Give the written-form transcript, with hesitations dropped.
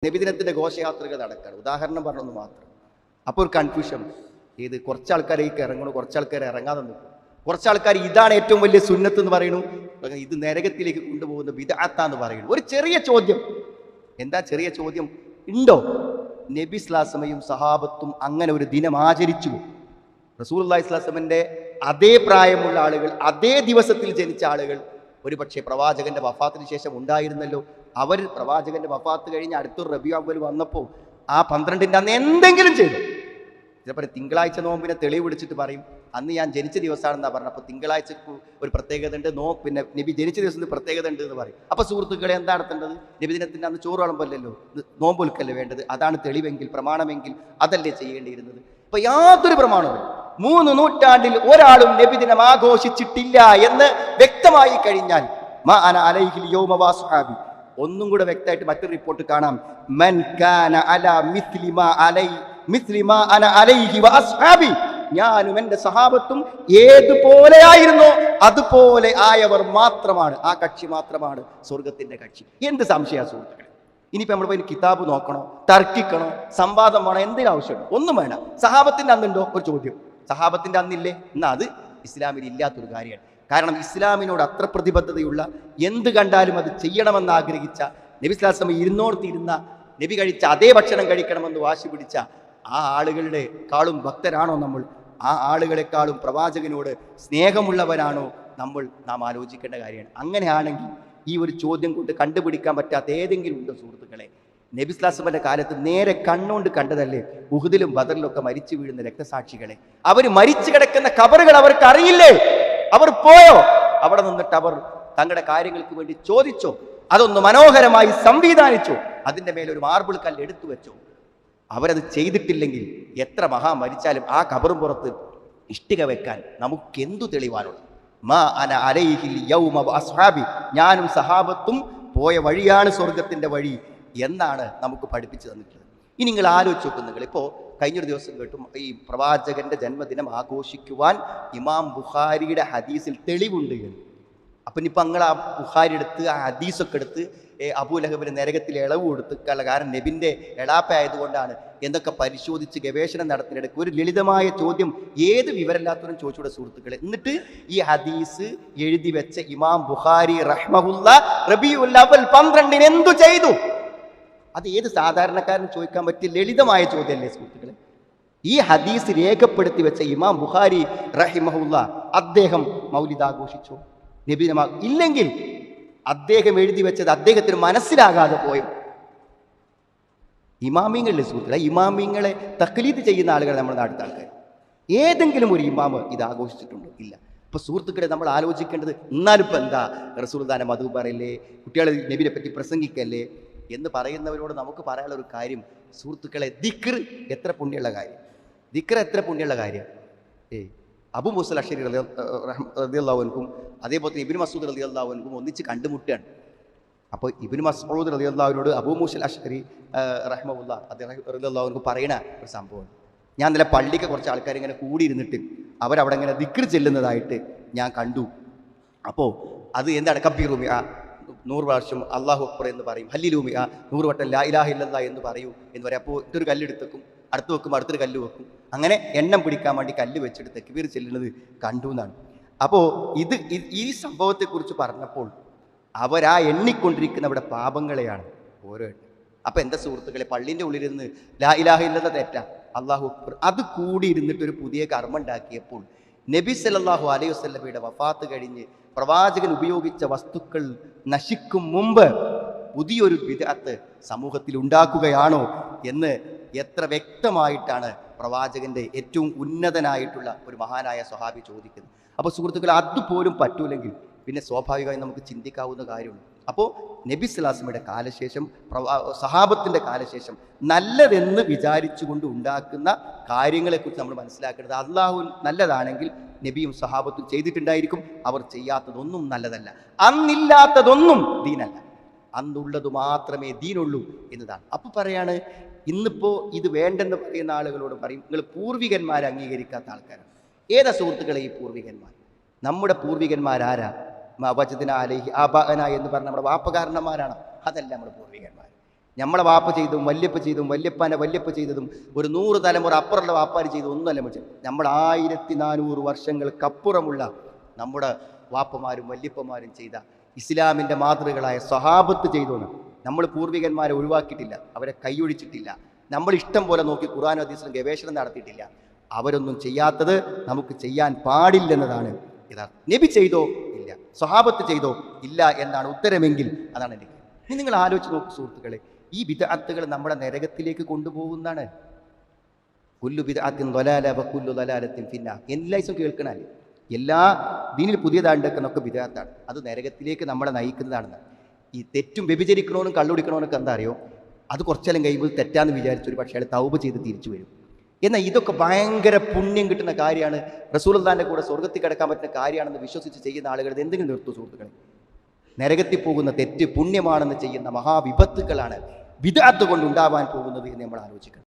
നബിദിനത്തിൻ്റെ ഘോഷയാത്രകൾ നടക്കുകയാണ്. ഉദാഹരണം പറഞ്ഞൊന്ന് മാത്രം. അപ്പോൾ ഒരു കൺഫ്യൂഷൻ. ഇത് കുറച്ച് ആൾക്കാരേക്ക് ഇറങ്ങണു, കുറച്ച് ആൾക്കാർ ഇറങ്ങാതെ നിൽക്കും. കുറച്ച് ആൾക്കാർ ഇതാണ് ഏറ്റവും വലിയ സുന്നത്ത് എന്ന് പറയുന്നു, ഇത് നരകത്തിലേക്ക് കൊണ്ടുപോകുന്ന ബിദ്അത്താന്ന് പറയുന്നു. ഒരു ചെറിയ ചോദ്യം. എന്താ ചെറിയ ചോദ്യം? ഉണ്ടോ? നബി സ്വല്ലല്ലാഹു സഹാബത്തും അങ്ങനെ ഒരു ദിനം ആചരിച്ചു? റസൂലുള്ളാഹി സ്വല്ലല്ലാഹു അലൈഹി വസല്ലമയുടെ അതേ പ്രായമുള്ള ആളുകൾ, അതേ ദിവസത്തിൽ ജനിച്ച ആളുകൾ ഒരു പക്ഷേ പ്രവാചകന്റെ വഫാത്തിന് ശേഷം ഉണ്ടായിരുന്നല്ലോ. അവർ പ്രവാചകന്റെ വഫാത്ത് കഴിഞ്ഞ് അടുത്തൊരു റബീഉൽ അവ്വൽ വന്നപ്പോൾ ആ 12-ന്റെ അന്ന് എന്തെങ്കിലും ചെയ്തു. ചിലപ്പോൾ തിങ്കളാഴ്ച നോമ്പിനെ തെളിവ് വിളിച്ചിട്ട് പറയും അന്ന് ഞാൻ ജനിച്ച ദിവസമാണെന്നാണ് പറഞ്ഞത്. അപ്പോൾ തിങ്കളാഴ്ചക്ക് ഒരു പ്രത്യേകത ഉണ്ട്, പിന്നെ നബി ജനിച്ച ദിവസത്തിന് പ്രത്യേകത ഉണ്ട് എന്ന് പറയും. അപ്പോൾ സുഹൃത്തുക്കളെ, എന്താ നടത്തേണ്ടത്? നബിദിനത്തിൻ്റെ അന്ന് ചോറ് വിളമ്പല്ലല്ലോ, നോമ്പൊൽക്കല്ലേ വേണ്ടത്. അതാണ് തെളിവെങ്കിൽ, പ്രമാണമെങ്കിൽ അതല്ലേ ചെയ്യേണ്ടിയിരുന്നത്. ഇപ്പൊ യാതൊരു പ്രമാണവും 3 നൂറ്റാണ്ടിൽ ഒരാളും നബിദിനം ആഘോഷിച്ചിട്ടില്ല എന്ന് വ്യക്തമായി കഴിഞ്ഞാൽ മാ അന അലൈഹിൽ യൗമ വസ്ഹാബി, ഒന്നും കൂടെ വ്യക്തമായിട്ട് മറ്റൊരു റിപ്പോർട്ട് കാണാം. മൻ കാന അലാ മിസ്ലി മാ അന അലൈഹി വഅസ്ഹാബി, ഞാനും എൻ്റെ സഹാബത്തും ഏതുപോലെയായിരുന്നോ അതുപോലെ ആയവർ മാത്രമാണ്, ആ കക്ഷി മാത്രമാണ് സ്വർഗത്തിന്റെ കക്ഷി. എന്ത് സംശയ സുഹൃത്തുക്കളെ? ഇനിയിപ്പോൾ നമ്മൾ പോയി കിതാബ് നോക്കണോ, തർക്കിക്കണോ, സംവാദം വേണോ, എന്തെങ്കിലും ആവശ്യമുണ്ടോ? ഒന്നും വേണ്ട. സഹാബത്തിന്റെ അന്നുണ്ടോ? ഒരു ചോദ്യം. സഹാബത്തിന്റെ അന്നില്ലേ? എന്നാൽ അത് ഇസ്ലാമിൽ ഇല്ലാത്തൊരു കാര്യമാണ്. കാരണം ഇസ്ലാമിനോട് അത്ര പ്രതിബദ്ധതയുള്ള, എന്ത് കണ്ടാലും അത് ചെയ്യണമെന്ന് ആഗ്രഹിച്ച, നബി സ്വല്ലല്ലാഹു അലൈഹി വസല്ലം ഇരുന്നോർത്തിരുന്ന, നബി കഴിച്ച അതേ ഭക്ഷണം കഴിക്കണമെന്ന് വാശി പിടിച്ച ആ ആളുകളുടെ കാളും ഭക്തരാണോ നമ്മൾ? ആ ആളുകളെക്കാളും പ്രവാചകനോട് സ്നേഹമുള്ളവരാണോ നാം ആലോചിക്കേണ്ട കാര്യമാണ്. അങ്ങനെയാണെങ്കിൽ ഈ ഒരു ചോദ്യം കൊണ്ട് കണ്ടുപിടിക്കാൻ പറ്റാത്ത ഏതെങ്കിലും ഉണ്ടോ സുഹൃത്തുക്കളെ? നബി സ്വല്ലല്ലാഹു അലൈഹി വസല്ലം കാലത്ത് നേരെ കണ്ണുകൊണ്ട് കണ്ടതല്ലേ ഉഹുദിലും ബദറിലൊക്കെ മരിച്ചു വീഴുന്ന രക്തസാക്ഷികളെ? അവർ മരിച്ചു കിടക്കുന്ന ഖബറുകൾ അവർക്ക് അറിയില്ലേ? അവർ പോയോ? അവിടെ നിന്നിട്ട് അവർ തങ്ങളുടെ കാര്യങ്ങൾക്ക് വേണ്ടി ചോദിച്ചോ? അതൊന്ന് മനോഹരമായി സംവിധാനിച്ചോ? അതിൻ്റെ മേലൊരു മാർബിൾ കല്ല് എടുത്തു വെച്ചോ? അവരത് ചെയ്തിട്ടില്ലെങ്കിൽ എത്ര മഹാ മരിച്ചാലും ആ ഖബറും പുറത്ത് ഇഷ്ടിക വെക്കാൻ നമുക്കെന്തു തെളിവാനുള്ളത്? മാ അന അലൈഹിൽ യൗമ വഅസ്ഹാബി, ഞാനും സഹാബത്തും പോയ വഴിയാണ് സ്വർഗത്തിന്റെ വഴി എന്നാണ് നമുക്ക് പഠിപ്പിച്ചു തന്നിട്ടുള്ളത്. ഇനി നിങ്ങൾ ആലോചിച്ച് നോക്കും. നിങ്ങൾ ഇപ്പോൾ കഴിഞ്ഞൊരു ദിവസം കേട്ടും ഈ പ്രവാചകന്റെ ജന്മദിനം ആഘോഷിക്കുവാൻ ഇമാം ബുഖാരിയുടെ ഹദീസിൽ തെളിവുണ്ട് എന്ന്. അപ്പം ഇനിയിപ്പോൾ നിങ്ങൾ ആ ബുഖാരി എടുത്ത് ആ ഹദീസൊക്കെ എടുത്ത് അബൂലഹബിന് നരകത്തിൽ ഇളവ് കൊടുത്തുള്ള കാരണം നബിൻ്റെ എളാപ്പ ആയതുകൊണ്ടാണ് എന്നൊക്കെ പരിശോധിച്ച് ഗവേഷണം നടത്തുന്നിടയ്ക്ക് ഒരു ലളിതമായ ചോദ്യം ഏത് വിവരമില്ലാത്തവരും ചോദിച്ചൂടെ സുഹൃത്തുക്കളെ? എന്നിട്ട് ഈ ഹദീസ് എഴുതി വെച്ച ഇമാം ബുഖാരി റഹ്മഹുല്ല റബീഉൽ അവ്വൽ 12-ന് എന്തു ചെയ്തു? അത് ഏത് സാധാരണക്കാരന് ചോദിക്കാൻ പറ്റിയ ലളിതമായ ചോദ്യമല്ലേ സുഹൃത്തുക്കളെ? ഈ ഹദീസ് രേഖപ്പെടുത്തി വെച്ച ഇമാം ബുഖാരി റഹിമഹുല്ല അദ്ദേഹം മൗലിദ് ആഘോഷിച്ചോ? നബിദിനം ഇല്ലെങ്കിൽ അദ്ദേഹം എഴുതി വെച്ചത് അദ്ദേഹത്തിന് മനസ്സിലാകാതെ പോയോ? ഇമാമിങ്ങളിലെ സുഹൃത്തുക്കളെ, ഇമാമിങ്ങളെ തഖ്ലീദ് ചെയ്യുന്ന ആളുകൾ നമ്മുടെ നാട്ടിലെ ആൾക്കാർ. ഏതെങ്കിലും ഒരു ഇമാമ് ഇത് ആഘോഷിച്ചിട്ടുണ്ടോ? ഇല്ല. ഇപ്പൊ സുഹൃത്തുക്കളെ, നമ്മൾ ആലോചിക്കേണ്ടത് എന്നാലും ഇപ്പം എന്താ റസൂലുള്ളാഹിനെ മധു പറയല്ലേ, കുട്ടികളെ നബിനെ പറ്റി പ്രസംഗിക്കല്ലേ എന്ന് പറയുന്നവരോട് നമുക്ക് പറയാനുള്ള ഒരു കാര്യം സുഹൃത്തുക്കളെ, ദിക്ർ എത്ര പുണ്യമുള്ള കാര്യം, ദിക്ർ എത്ര പുണ്യമുള്ള കാര്യം. അബൂ മൂസ അശ്അരി റളിയല്ലാഹു അൻഹും അതേപോലെ തന്നെ ഇബ്നു മസ്ഊദ് റളിയല്ലാഹു അൻഹും ഒന്നിച്ച് കണ്ടുമുട്ടുകയാണ്. അപ്പോൾ ഇബ്നു മസ്ഊദ് റളിയല്ലാഹുവിനോട് അബൂ മൂസ അശ്അരി റഹ്മഹുല്ലാ റളിയല്ലാഹു അൻഹു പറയുന്ന ഒരു സംഭവം, ഞാൻ ഇന്നലെ പള്ളിക്ക് കുറച്ച് ആൾക്കാർ ഇങ്ങനെ കൂടിയിരുന്നിട്ട് അവരവിടെ ഇങ്ങനെ ദിക്ർ ചെല്ലുന്നതായിട്ട് ഞാൻ കണ്ടു. അപ്പോൾ അത് എന്താണ്? കബ്ബീറു മിഅ, 100 പ്രാവശ്യം അല്ലാഹു അക്ബർ എന്ന് പറയും. ഹല്ലിലൂ മിഅ, 100 വട്ടം ലാ ഇലാഹ ഇല്ലല്ലാഹ് എന്ന് പറയൂ എന്ന് പറയും. അപ്പോൾ ഇതൊരു കല്ലെടുത്തേക്കും, അടുത്ത് വെക്കും, അടുത്തൊരു കല്ല് വെക്കും, അങ്ങനെ എണ്ണം പിടിക്കാൻ വേണ്ടി കല്ല് വെച്ചിട്ട് തക്ബീർ ചെല്ലുന്നത് കണ്ടു എന്നാണ്. അപ്പോൾ ഈ സംഭവത്തെക്കുറിച്ച് പറഞ്ഞപ്പോൾ അവരാ എണ്ണിക്കൊണ്ടിരിക്കുന്നവിടെ പാപങ്ങളെയാണ് ഓരോ എണ്ണം. അപ്പം എന്താ സുഹൃത്തുക്കളെ, പള്ളീൻ്റെ ഉള്ളിലിരുന്ന് ലാ ഇലാഹ ഇല്ലല്ലാഹ് തെറ്റാ, അല്ലാഹു അക്ബർ അത് കൂടി ഇരുന്നിട്ട് ഒരു പുതിയ കർമ്മം ഉണ്ടാക്കിയപ്പോൾ നബി സല്ലല്ലാഹു അലൈഹി വസല്ലമയുടെ വഫാത്ത് കഴിഞ്ഞ് പ്രവാചകൻ ഉപയോഗിച്ച വസ്തുക്കൾ നശിക്കും മുമ്പ് പുതിയൊരു ബിദ്അത്ത് സമൂഹത്തിൽ ഉണ്ടാക്കുകയാണോ എന്ന് എത്ര വ്യക്തമായിട്ടാണ് പ്രവാചകന്റെ ഏറ്റവും ഉന്നതനായിട്ടുള്ള ഒരു മഹാനായ സ്വഹാബി ചോദിക്കുന്നത്. അപ്പോൾ സുഹൃത്തുക്കൾ, അതുപോലും പറ്റൂലെങ്കിൽ പിന്നെ സ്വാഭാവികമായി നമുക്ക് ചിന്തിക്കാവുന്ന കാര്യമുള്ളൂ. അപ്പോൾ നബി സ്വല്ലല്ലാഹു അലൈഹി വസല്ലമയുടെ കാലശേഷം സഹാബത്തിൻ്റെ കാലശേഷം നല്ലതെന്ന് വിചാരിച്ചുകൊണ്ട് ഉണ്ടാക്കുന്ന കാര്യങ്ങളെക്കുറിച്ച് നമ്മൾ മനസ്സിലാക്കേണ്ടത്, അള്ളാഹു നല്ലതാണെങ്കിൽ നബിയും സഹാബത്തും ചെയ്തിട്ടുണ്ടായിരിക്കും. അവർ ചെയ്യാത്തതൊന്നും നല്ലതല്ല, അന്നില്ലാത്തതൊന്നും ദീനല്ല, അന്നുള്ളത് മാത്രമേ ദീനുള്ളൂ എന്നതാണ്. അപ്പോൾ പറയാണ്, ഇന്നിപ്പോൾ ഇത് വേണ്ടെന്ന് പറയുന്ന ആളുകളോട് പറയും, നിങ്ങൾ പൂർവികന്മാരെ അംഗീകരിക്കാത്ത ആൾക്കാരാണ്. ഏതാ സുഹൃത്തുക്കളെ ഈ പൂർവികന്മാർ? നമ്മുടെ പൂർവികന്മാരാരാ? വജദ്നാ അലൈഹി ആബാഅനാ എന്ന് പറഞ്ഞ നമ്മുടെ വാപ്പകാരണന്മാരാണ്. അതല്ല നമ്മുടെ പൂർവികന്മാർ. നമ്മളെ വാപ്പ ചെയ്തതും വല്യപ്പ ചെയ്തതും വല്യപ്പാൻ്റെ വല്യപ്പ ചെയ്തതും ഒരു 100 തലമുറ അപ്പുറമുള്ള വാപ്പാർ ചെയ്തതും ഒന്നുമല്ല മനുഷ്യൻ. നമ്മൾ 1400 വർഷങ്ങൾക്കപ്പുറമുള്ള നമ്മുടെ വാപ്പമാരും വല്യപ്പമാരും ചെയ്ത ഇസ്ലാമിൻ്റെ മാതൃകളായ സ്വഹാബത്ത് ചെയ്തോന്ന്. നമ്മൾ പൂർവികന്മാരെ ഒഴിവാക്കിയിട്ടില്ല, അവരെ കൈയൊഴിച്ചിട്ടില്ല. നമ്മൾ ഇഷ്ടം പോലെ നോക്കി ഖുർആനും ഹദീസിലും ഗവേഷണം നടത്തിയിട്ടില്ല. അവരൊന്നും ചെയ്യാത്തത് നമുക്ക് ചെയ്യാൻ പാടില്ലെന്നതാണ് യഥാർത്ഥം. നബി ചെയ്തോ? ഇല്ല. സ്വഹാബത്ത് ചെയ്തോ? ഇല്ല എന്നാണ് ഉത്തരമെങ്കിൽ അതാണ് എനിക്ക്. ഇനി നിങ്ങൾ ആലോചിച്ച് നോക്കൂ സുഹൃത്തുക്കളെ, ഈ ബിദ്അത്തുകൾ നമ്മുടെ നരകത്തിലേക്ക് കൊണ്ടുപോകുന്നതാണ്. കുല്ലു ബിദ്അത്തിൻ ളലാല വ കുല്ലു ളലാലത്തിൻ ഫിന്നാർ. എല്ലാ ദിവസവും കേൾക്കണല്ലേ, എല്ലാ ദീനിൽ പുതിയതാണ്ടൊക്കെ ബിദ്അത്താണ്. അത് നരകത്തിലേക്ക് നമ്മളെ നയിക്കുന്നതാണെന്ന്. ഈ തെറ്റും വ്യഭിചരിക്കണമെന്നും കള്ളുടിക്കണമെന്നൊക്കെ എന്താ അറിയോ, അത് കുറച്ചെല്ലാം കഴിയുമ്പോൾ തെറ്റാന്ന് വിചാരിച്ചൊരു പക്ഷേ അയാൾ തൗബ ചെയ്ത് തിരിച്ചു വരും. എന്നാൽ ഇതൊക്കെ ഭയങ്കര പുണ്യം കിട്ടുന്ന കാര്യമാണ്, റസൂലുള്ളാഹിന്റെ കൂടെ സ്വർഗ്ഗത്തിൽ കിടക്കാൻ പറ്റുന്ന കാര്യമാണെന്ന് വിശ്വസിച്ച് ചെയ്യുന്ന ആളുകൾ എന്തെങ്കിലും നിർത്തൂ സുഹൃത്തുക്കളെ. നരകത്തിൽ പോകുന്ന തെറ്റ് പുണ്യമാണെന്ന് ചെയ്യുന്ന മഹാവിപത്തുക്കളാണ് ബിദ്അത്ത് കൊണ്ടുണ്ടാവാൻ പോകുന്നത് എന്ന് നമ്മൾ ആലോചിക്കണം.